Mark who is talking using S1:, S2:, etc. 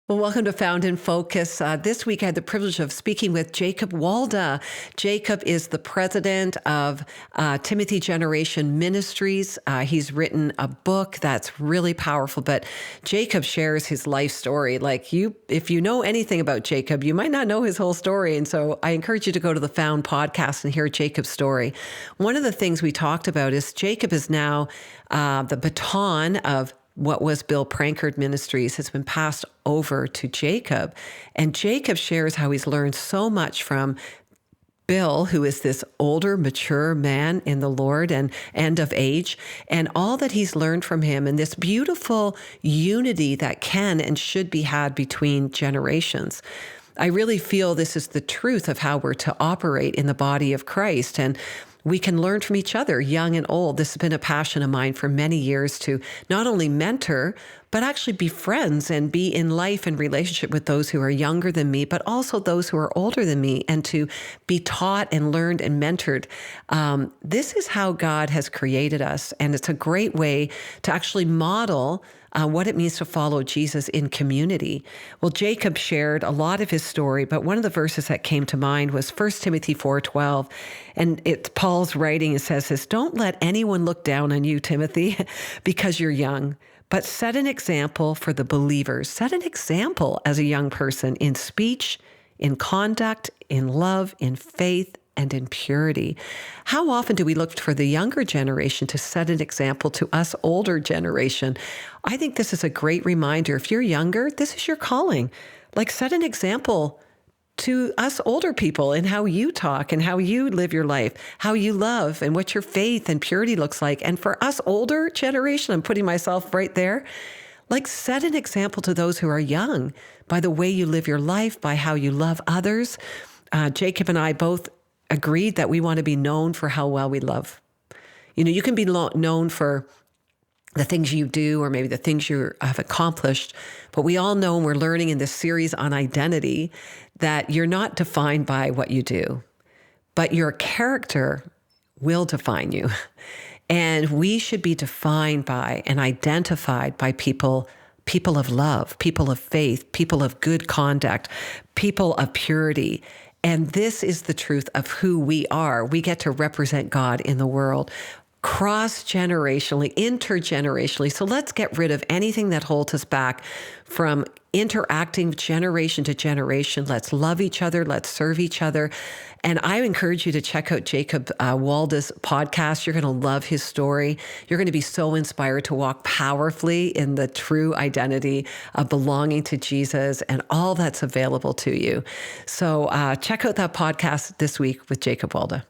S1: Well, welcome to Found in Focus. This week, I had the privilege of speaking with Jacob Walda. Jacob is the president of Timothy Generation Ministries. He's written a book that's really powerful, but Jacob shares his life story. If you know anything about Jacob, you might not know his whole story. And so I encourage you to go to the Found podcast and hear Jacob's story. One of the things we talked about is Jacob is now the baton of what was Bill Prankard Ministries has been passed over to Jacob. And Jacob shares how he's learned so much from Bill, who is this older, mature man in the Lord and end of age, and all that he's learned from him, and this beautiful unity that can and should be had between generations. I really feel this is the truth of how we're to operate in the body of Christ. And we can learn from each other, young and old. This has been a passion of mine for many years to not only mentor, but actually be friends and be in life and relationship with those who are younger than me, but also those who are older than me, and to be taught and learned and mentored. This is how God has created us, and it's a great way to actually model what it means to follow Jesus in community. Well, Jacob shared a lot of his story, but one of the verses that came to mind was 1 Timothy 4:12. And it's Paul's writing. It says this: "Don't let anyone look down on you, Timothy, because you're young, but set an example for the believers." Set an example as a young person in speech, in conduct, in love, in faith, and in purity. How often do we look for the younger generation to set an example to us older generation? I think this is a great reminder. If you're younger, this is your calling. Set an example to us older people in how you talk and how you live your life, how you love, and what your faith and purity looks like. And for us older generation, I'm putting myself right there, set an example to those who are young by the way you live your life, by how you love others. Jacob and I both agreed that we want to be known for how well we love. You can be known for the things you do or maybe the things you have accomplished, but we all know, and we're learning in this series on identity, that you're not defined by what you do, but your character will define you. And we should be defined by and identified by people of love, people of faith, people of good conduct, people of purity. And this is the truth of who we are. We get to represent God in the world, cross-generationally, intergenerationally. So let's get rid of anything that holds us back from interacting generation to generation. Let's love each other. Let's serve each other. And I encourage you to check out Jacob Walda's podcast. You're going to love his story. You're going to be so inspired to walk powerfully in the true identity of belonging to Jesus and all that's available to you. So check out that podcast this week with Jacob Walda.